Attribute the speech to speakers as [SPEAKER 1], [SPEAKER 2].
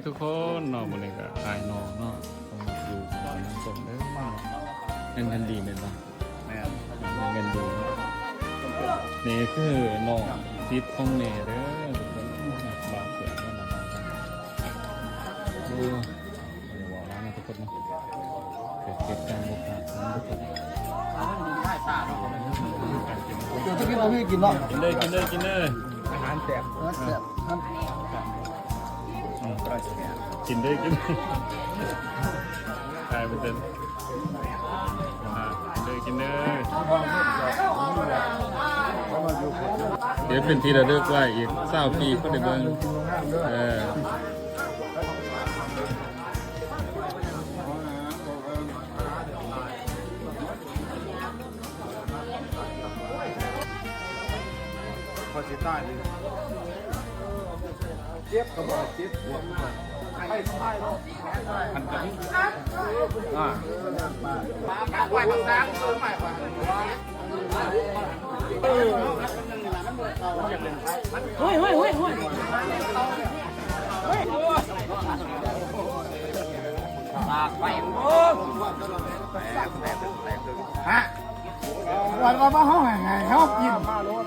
[SPEAKER 1] ทุกคนเนาะมื้อนี้ก็อายน้องเนาะต้องมาอยู่น้ำส้มเด้อเงินดีแม่นบ่แม่นเงินดีเนาะนี่คือน้องซิดของแม่เด้อทุกคนบ่าวเสือเนาะน้องๆดูอย่าบอกร้านนะทุกคนเนาะเกิดเหตุการณ์บ่คาดฝันทุกคน
[SPEAKER 2] เดี๋ยวจะกินเราไม่กินหรอก
[SPEAKER 1] กินเลย
[SPEAKER 2] อาหารแตกแตกท่าน
[SPEAKER 1] กินเลยตายมันเต้นกินเลยเดี๋ยวเป็นทีละเลิกไว้อีก20 ปีก็ได้เบิ่ง
[SPEAKER 2] พอจิตใต้เลยเจี๊ยบกระบอกเจี๊ยบให้ให้มันกันไหวบางน้ำเออใหม่กว่าเฮ้ยปากไปโอ้ฮะวันมาห้องไงเขากินมาโลด